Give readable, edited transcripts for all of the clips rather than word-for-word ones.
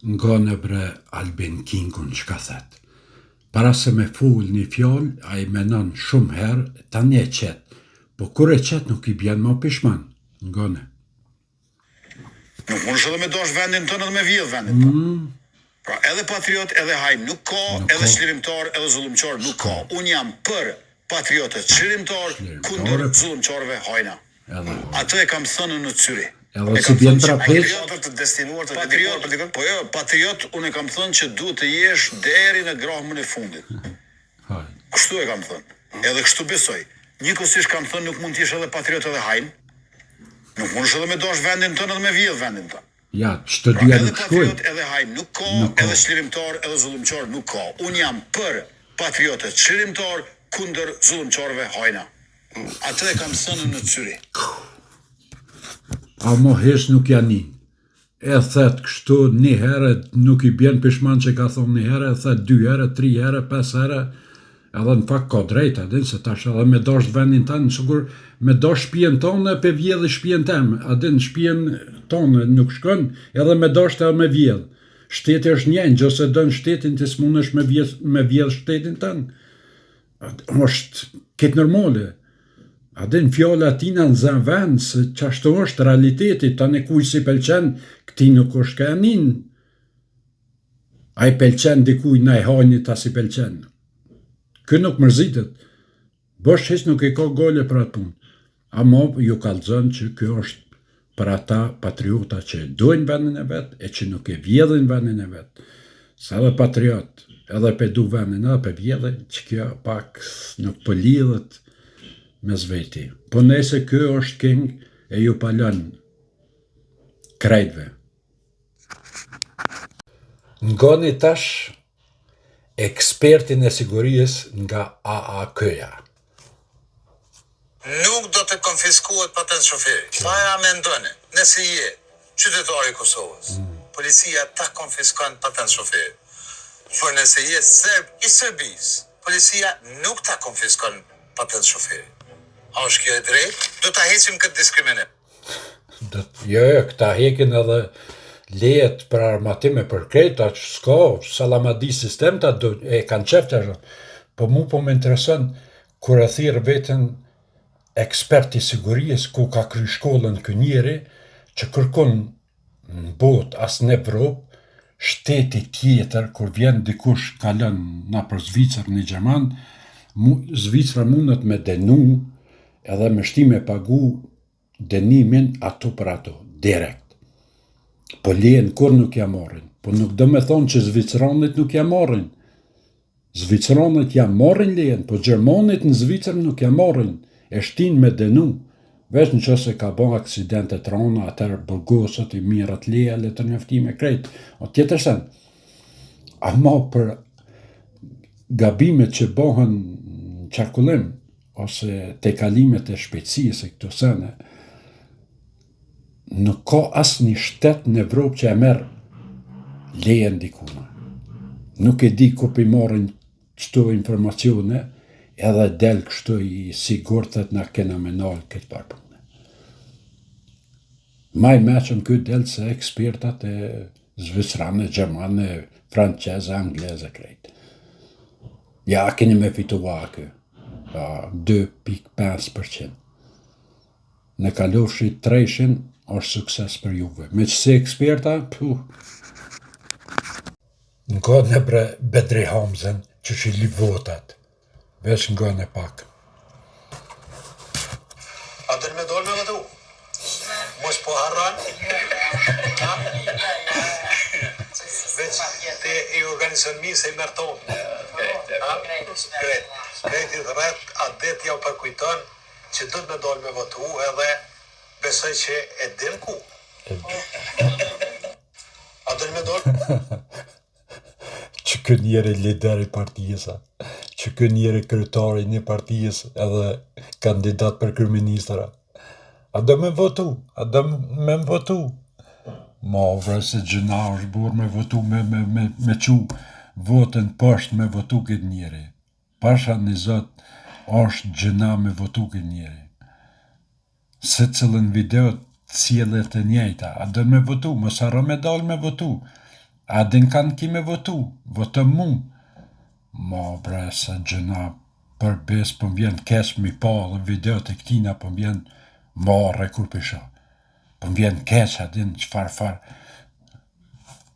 Nga në bre Albin Kingun që ka thet. Para se me full një fjall, a I menon shumë herë, tani e qetë. Po kur e qetë nuk I bjen ma pishman. Nga në. Nuk mund është edhe me dosh vendin tënë edhe me vjedh vendin tënë. Pra edhe patriot, edhe hajm nuk ka, edhe çlirimtar, edhe zullumqar nuk ka. Unë jam për patriotët çlirimtar kundër zullumqarëve hajna. Atë e kam thënë në Cyri. Edhe si bjen trapez. Të destinuar të patriot, po jo, patriot unë e kam thënë që duhet të jesh deri në grahmën e fundit. Kështu e kam thënë. Edhe kështu besoj. Njëkohësisht kam thënë nuk mund të jesh edhe patriot edhe hajm. Nuk mund është edhe me dosh vendin tënë edhe me vjedh vendin tënë. Ja, çdo dyja nuk shkojnë. Edhe patriot, edhe hajm nuk ka, edhe çlirimtar, edhe zullumqar nuk ka. Unë jam për patriotët çlirimtar kundër zullumqarëve hajna. Atë e kam thënë në Cyri. A mo hesh nuk janin. E thet kështu një herë, nuk I bjen pishman që ka thonë një herë, e thet 2 herë, 3 herë, 5 herë, edhe në fakt ka drejt, adin, se tash edhe me dosh vendin tanë, sigur me dosh shpijen tonë, pe vjedhë shpijen temë, adin, shpijen tonë nuk shkën, edhe me dosh të me vjedhë. Shteti është njënë, gjose dënë shtetin të s'munësh me vjedhë shtetin tanë. është këtë normale. Adin fjalla tina në zën vend, se qashtu është realiteti, tani kuj si pelqen, këti nuk është ka janin. A I pelqen dikuj na I hajnit as I pelqen. Kë nuk mërzitet. Bosh hes nuk I ka gole për atë punë. Ama ju kallëzën që kjo është për ata patriota që dojnë vendin e vetë, e që nuk e vjedhin vendin e vetë. Sa edhe patriot, edhe pe du vendin, edhe pe vjedhin, që kjo pak nuk pëllidhet me zveti. Po nëse kjo është king e ju palën krejtve. Ngoni tash ekspertin e sigurisë nga AAK-ja. Nuk do të konfiskohet patent shoferi. Çfarë mendoni? Nëse je qytetari I Kosovës, policia ta konfiskon patent shoferi. Por nëse je serb I Serbisë, policia nuk ta konfiskon patent shoferi. A është kjo e drejtë? Do ta heqim këtë diskriminim. Jo, këta hekin edhe lejet për armatime për krejt, a që s'ka, salamadi sistem ta e kanë qeftë ashtë. Po mu po më interesën, kur e thirë vetën ekspert I sigurisë, ku ka kry shkollën kë njeri, që kërkon në bot, as në Evropë, shteti tjetër, kur vjen dikush kalën na për Zvicër në Gjerman, Zvicra mundet me denu, edhe me shtime pagu denimin ato për ato, direkt. Po lejen kur nuk ja marrin. Po nuk do me thonë që Zvicranit nuk ja marrin. Zvicranit ja marrin lejen, po Gjermanit në Zvicër nuk ja marrin. E shtin me denu. Veç në qëse ka bon aksidente të rona, atër burgosët I mirat leja, le të njoftime krejt. O tjetër sen. Ama për gabimet që bohen në qarkullim, ose te kalimet e shpejtësisë e këto sene, nuk ka asë një shtet në Evropë që e merë lejen dikuna. Nuk e di ku për marrin qëto informacione, edhe del kështu I sigurtet na kena menal këtë parpune. Maj meqëm këtë del se ekspertat e Zvicrane, Gjermane, Franceze, Angleze krejt. Ja, keni me fitua kë. 2.5%. Në kalofshi 300 është sukses për juve. Me qëse eksperta, Nga në bre Bedri Hamzen që që li votat. Vesh nga në pak. A dërë me dolë me vëtu? Mos po harran? Veç te I organizën mi se I mërton. Krejti dhe rret, a det ja u përkujton që do të me dolë me votu edhe besoj që e din ku. A do të me dolë? Që kë njeri lider I partijës, që kë njeri kryetari një partijës edhe kandidat për kryeministra. A do me votu? A do me votu? Ma vre se gjëna është burë me votu, me qu votën poshtë me votu këtë njeri. Pasha një zot është gjëna me votu këtë njeri. Se cilën video cilët e njejta, a do me votu, mos harro me dal me votu. A din kanë ki me votu, votëm mu. Ma bre, se gjëna për bes, për m'vjen keq mi pa dhe videot e këtina, për m'vjen marre kur pisha. Për m'vjen keq, a din, qfar,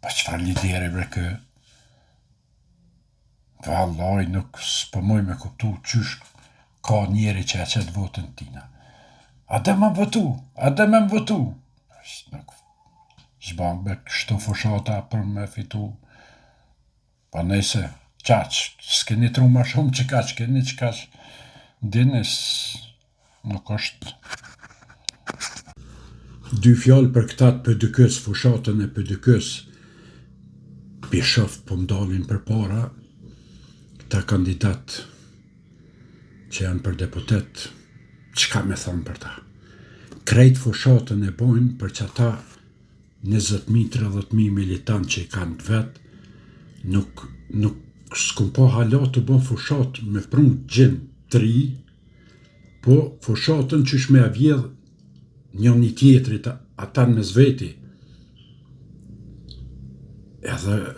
pa qfar lideri bre kë. Vallaj, nuk s'pëmoj me kuptu qysh ka njeri që e qëtë votën tina. A dhe me më votu, Zban me kështu fushata për me fitu. Pa nëjse, qaq, s'keni tru ma shumë që kaq, keni që kaq, dinis, nuk është. Dy fjallë për këtat PDK-s, fushatën e PDK-s, pishof po mdalin për para, këta kandidat që janë për deputet, qka me thonë për ta? Krejt fushatën e bojnë për që ata 20.000-30.000 militant që i kanë të vetë, nuk s'kum po hala të bon fushat me prun gjenë 3, po fushatën që shme avjedh njën i tjetrit ata në zveti. Edhe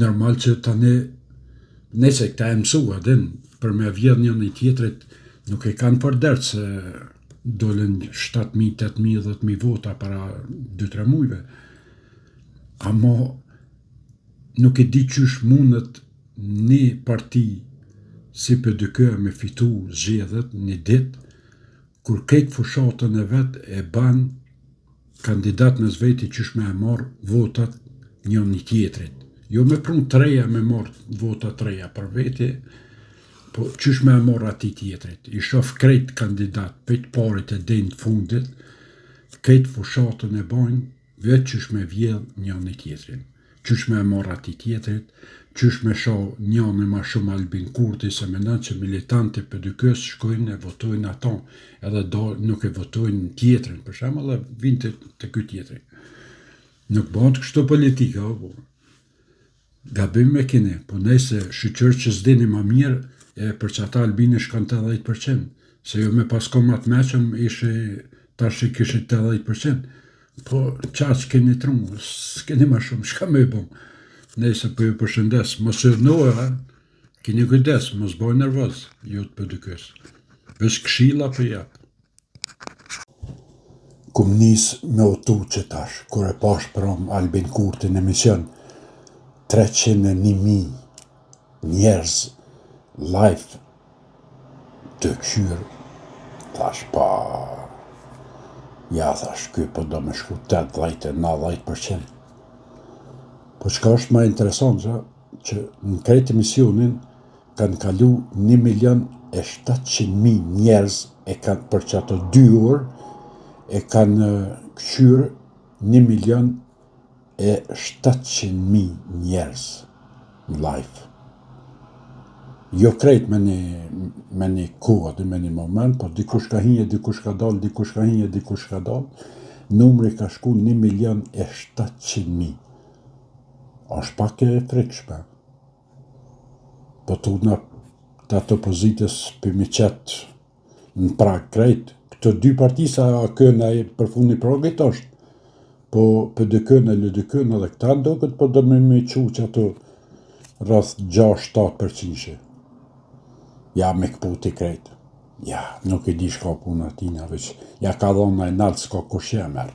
normal që tani, nëse këta e mësua, din, për me avjedh njën i tjetrit, nuk e kanë për dertë se dolin 7.000, 8.000, 10.000 vota para 2-3 mujve. Amo nuk e di qysh mundet një parti si PDK me fitu zgjedhjet një dit, kur kejt fushatën e vet e ban kandidat në zveti qysh me e marr votat njën një tjetrit. Jo me prun 3 me marr votat 3 për veti, po qysh me e marr ati tjetrit. I shof krejt kandidat, pejt parit e denjë fundit, krejt fushatën e bajnë, vetë qysh me vjedh njën një tjetrin. Qysh me e marr ati tjetrit, qysh me shoh njën e ma shumë Albin Kurti, se menon që militanti PDK-s shkojnë e votojnë ato, edhe nuk e votojnë tjetrin, për shembull, dhe vinë të ky tjetri. Nuk bëhet kështu politika, gabim me keni, po nëse shqyqër që s'dini ma mirë, e për që ata Albini shkan 80%, se jo me pasko matë meqëm ishe tash i kishe 80%, po qaq keni trunë, s'keni ma shumë, shka me i bon. Nëse për ju përshëndes, mos ërnohe, keni kujdes, mos boj nervoz, ju të PDK-s. Vesh kshila për japë. Kum nis me otu që tash, kur e pash prom Albin Kurti në emision, 301.000 njerëz live të këshyrë, thash pa, ja thash, ky po do me shku 80-90%. Po qka është ma interesant, që në krejt emisionin kanë kalu 1.700.000 njerëz e kanë për që ato 2 orë, e kanë këshyrë 1.700.000 njerëz live. Jo krejt me një kohë, me një moment, po dikush ka hinje, dikush ka dal, dikush ka hinje, dikush ka dal, numri ka shku 1.700.000. Është pak e frikshme. Po të udna të atë opozitës për mi qetë në prag krejt, këto 2 partisa këna e përfund një progit është, po PDK-n e LDK-n edhe këta ndoket, po do me qu që ato rrëth 6-7%. Ja me këputi krejt. Ja, nuk e di shka puna tina, veç ja ka dhona e nalë s'ka kush je merë.